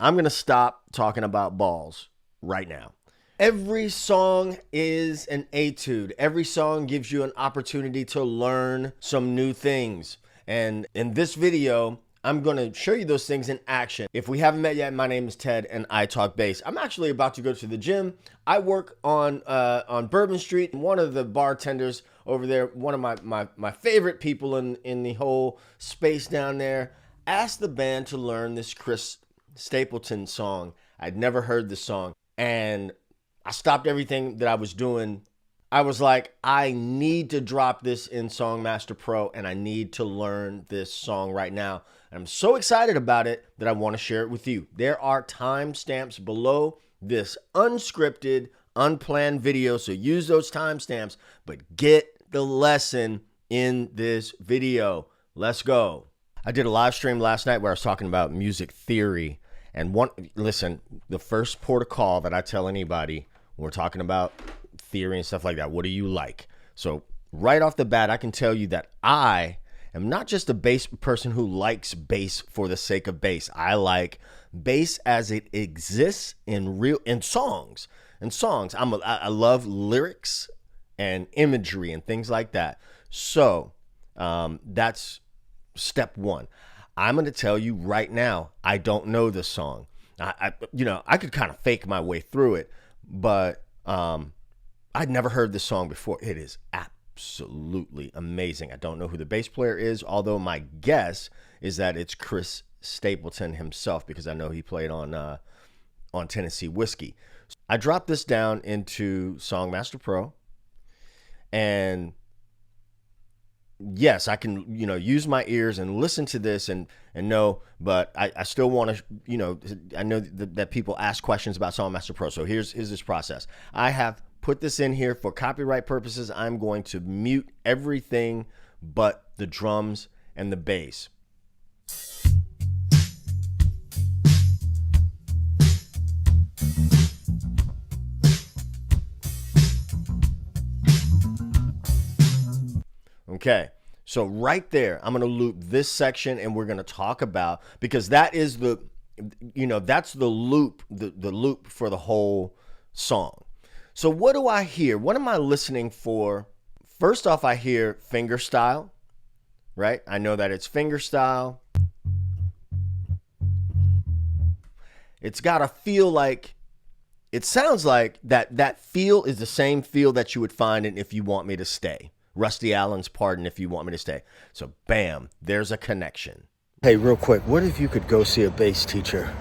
I'm going to stop talking about balls right now. Every song is an etude. Every song gives you an opportunity to learn some new things. And in this video, I'm going to show you those things in action. If we haven't met yet, my name is Ted and I talk bass. I'm actually about to go to the gym. I work on Bourbon Street. One of the bartenders over there, one of my favorite people in the whole space down there, asked the band to learn this Chris Stapleton song. I'd never heard the song, and I stopped everything that I was doing. I was like, I need to drop this in Songmaster Pro, and I need to learn this song right now. And I'm so excited about it that I want to share it with you. There are timestamps below this unscripted, unplanned video, so use those timestamps, but get the lesson in this video. Let's go. I did a live stream last night where I was talking about music theory. And listen, the first port of call that I tell anybody when we're talking about theory and stuff like that, what do you like? So right off the bat, I can tell you that I am not just a bass person who likes bass for the sake of bass. I like bass as it exists in songs. I love lyrics and imagery and things like that. So that's step one. I'm going to tell you right now, I don't know this song. I could kind of fake my way through it, but I'd never heard this song before. It is absolutely amazing. I don't know who the bass player is, although my guess is that it's Chris Stapleton himself, because I know he played on Tennessee Whiskey. I dropped this down into Songmaster Pro, and yes, I can, use my ears and listen to this and know, but I still want to, I know that people ask questions about Songmaster Pro. So here's this process. I have put this in here for copyright purposes. I'm going to mute everything but the drums and the bass. Okay, so right there, I'm going to loop this section, and we're going to talk about, because that is that's the loop, the loop for the whole song. So what do I hear? What am I listening for? First off, I hear fingerstyle, right? I know that it's fingerstyle. It's got to feel like, it sounds like that feel is the same feel that you would find in If You Want Me to Stay. Rusty Allen's Pardon, If You Want Me to Stay. So bam, there's a connection. Hey, real quick, what if you could go see a bass teacher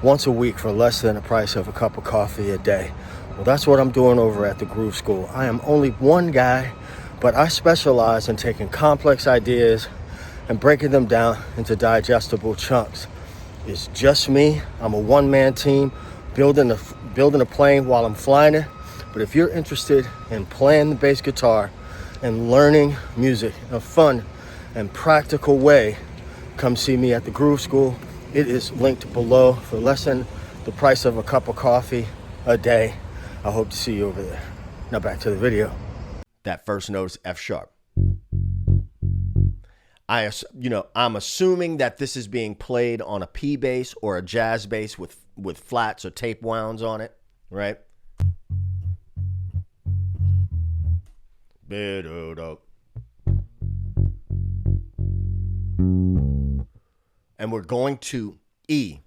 once a week for less than the price of a cup of coffee a day? Well, that's what I'm doing over at the Groove School. I am only one guy, but I specialize in taking complex ideas and breaking them down into digestible chunks. It's just me. I'm a one-man team building a plane while I'm flying it. But if you're interested in playing the bass guitar and learning music in a fun and practical way, come see me at the Groove School. It is linked below for less than the price of a cup of coffee a day. I hope to see you over there. Now back to the video. That first note is F sharp. I'm assuming that this is being played on a P bass or a jazz bass with flats or tape wounds on it, right? And we're going to E.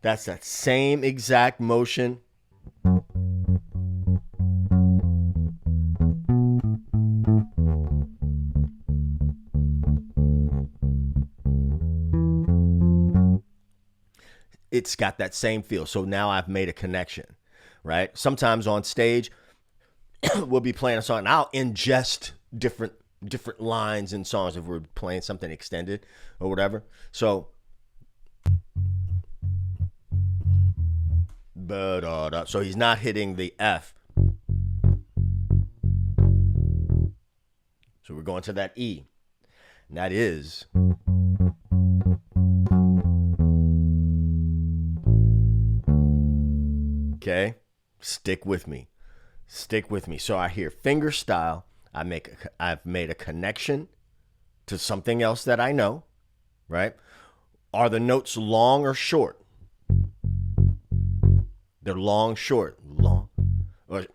That's that same exact motion. It's got that same feel. So now I've made a connection, right? Sometimes on stage, we'll be playing a song and I'll ingest different lines in songs if we're playing something extended or whatever. So he's not hitting the F. So we're going to that E. And that is okay. Stick with me. So I hear fingerstyle. I've made a connection to something else that I know, right? Are the notes long or short? They're long, short, long, or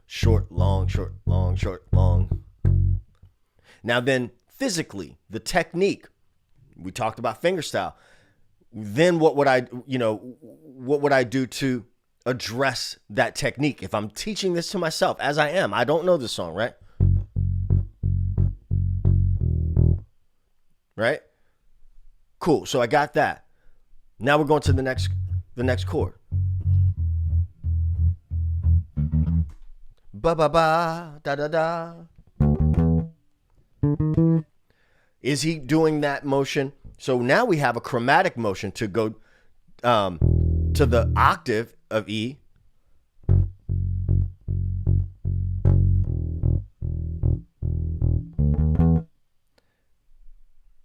short, long, short, long, short, long. Now then, physically, the technique, we talked about fingerstyle. Then what would I do to address that technique? If I'm teaching this to myself, as I am, I don't know this song, right? Right? Cool. So I got that. Now we're going to the next chord. Ba ba ba da da da. Is he doing that motion? So now we have a chromatic motion to go to the octave of E.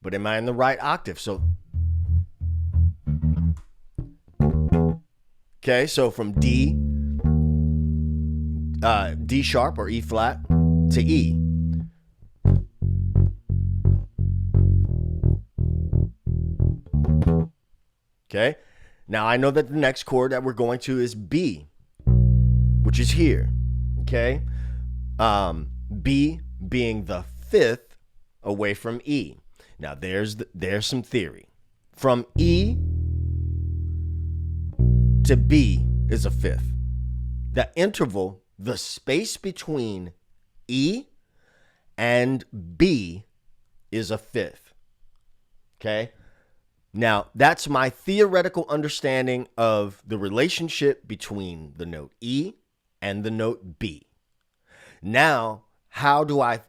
But am I in the right octave? So, okay, so from D sharp or E flat to E. Okay, now I know that the next chord that we're going to is B, which is here. Okay, B being the fifth away from E. Now there's some theory. From E to B is a fifth. The interval, the space between E and B is a fifth. Okay? Now, that's my theoretical understanding of the relationship between the note E and the note B. Now,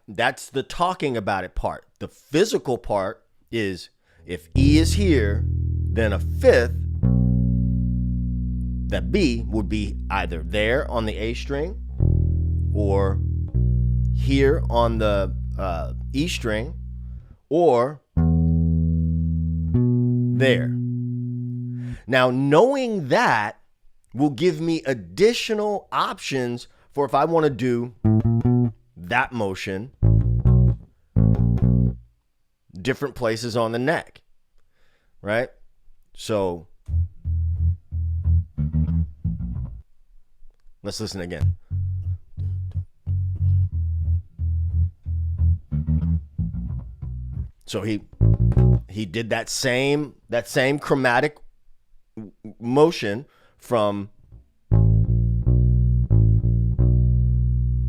that's the talking about it part. The physical part is if E is here, then a fifth, that B would be either there on the A string or here on the E string or there. Now, knowing that will give me additional options for if I want to do that motion different places on the neck, right? So let's listen again. So he did that same chromatic motion from,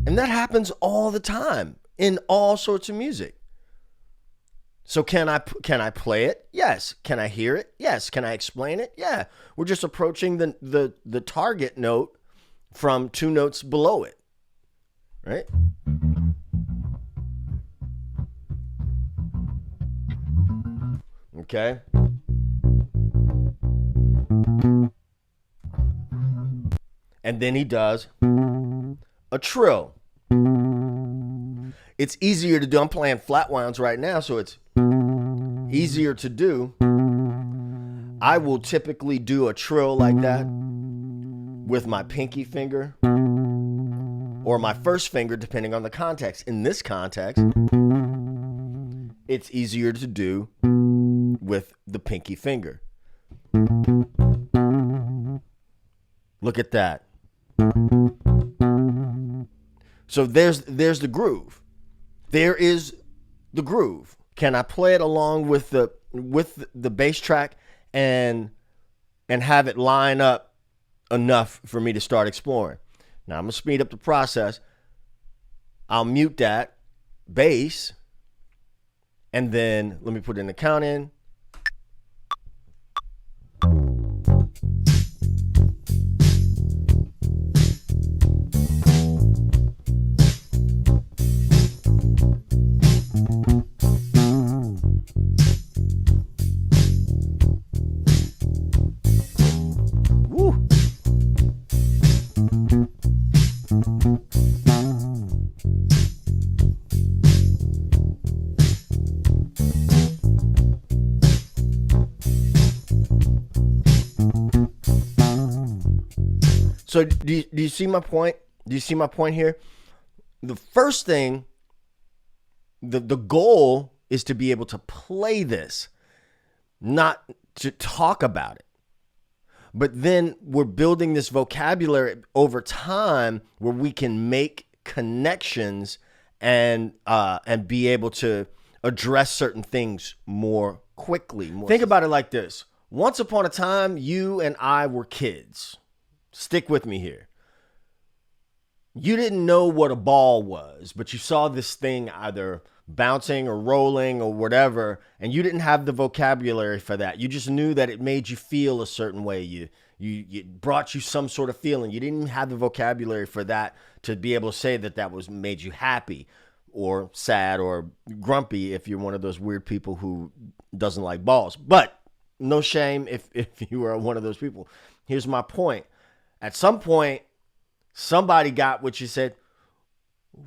and that happens all the time in all sorts of music. So can I play it? Yes. Can I hear it? Yes. Can I explain it? Yeah. We're just approaching the target note from two notes below it, right? Okay. And then he does a trill. It's easier to do. I'm playing flat wounds right now, so it's easier to do. I will typically do a trill like that with my pinky finger or my first finger, depending on the context. In this context, it's easier to do with the pinky finger. Look at that. So there's the groove. There is the groove. Can I play it along with the bass track and have it line up enough for me to start exploring? Now I'm gonna speed up the process. I'll mute that bass, and then let me put in the count in. So do you see my point? Do you see my point here? The first thing, the goal is to be able to play this. not to talk about it. But then we're building this vocabulary over time where we can make connections and be able to address certain things more quickly. Think about it like this. Once upon a time, you and I were kids. Stick with me here. You didn't know what a ball was, but you saw this thing either bouncing or rolling or whatever, and you didn't have the vocabulary for that. You just knew that it made you feel a certain way. You brought you some sort of feeling. You didn't have the vocabulary for that to be able to say that that was made you happy or sad or grumpy if you're one of those weird people who doesn't like balls. But no shame if you are one of those people. Here's my point. At some point, somebody got what you said,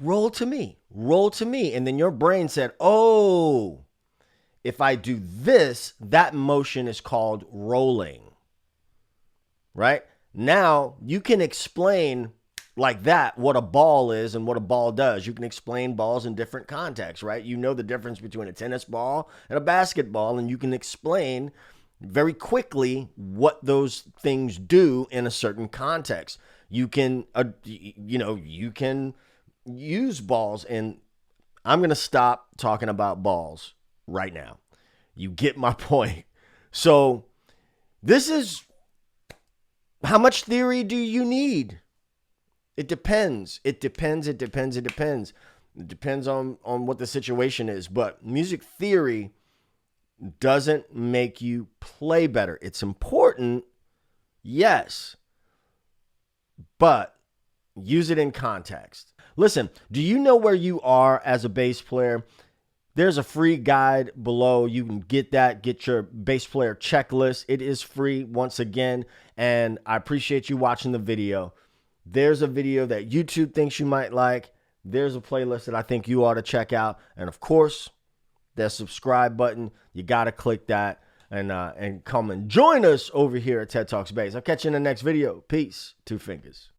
roll to me. And then your brain said, oh, if I do this, that motion is called rolling. Right? Now you can explain like that what a ball is and what a ball does. You can explain balls in different contexts, right? You know the difference between a tennis ball and a basketball, and you can explain very quickly what those things do in a certain context. You can, you can use balls, and I'm going to stop talking about balls right now. You get my point. So this is, how much theory do you need? It depends. It depends on what the situation is. But music theory doesn't make you play better. It's important, yes, but use it in context. Listen, do you know where you are as a bass player? There's a free guide below. You can get that, get your bass player checklist. It is free once again, and I appreciate you watching the video. There's a video that YouTube thinks you might like. There's a playlist that I think you ought to check out. And of course, that subscribe button, you got to click that and come and join us over here at TED Talks Bass. I'll catch you in the next video. Peace. Two fingers.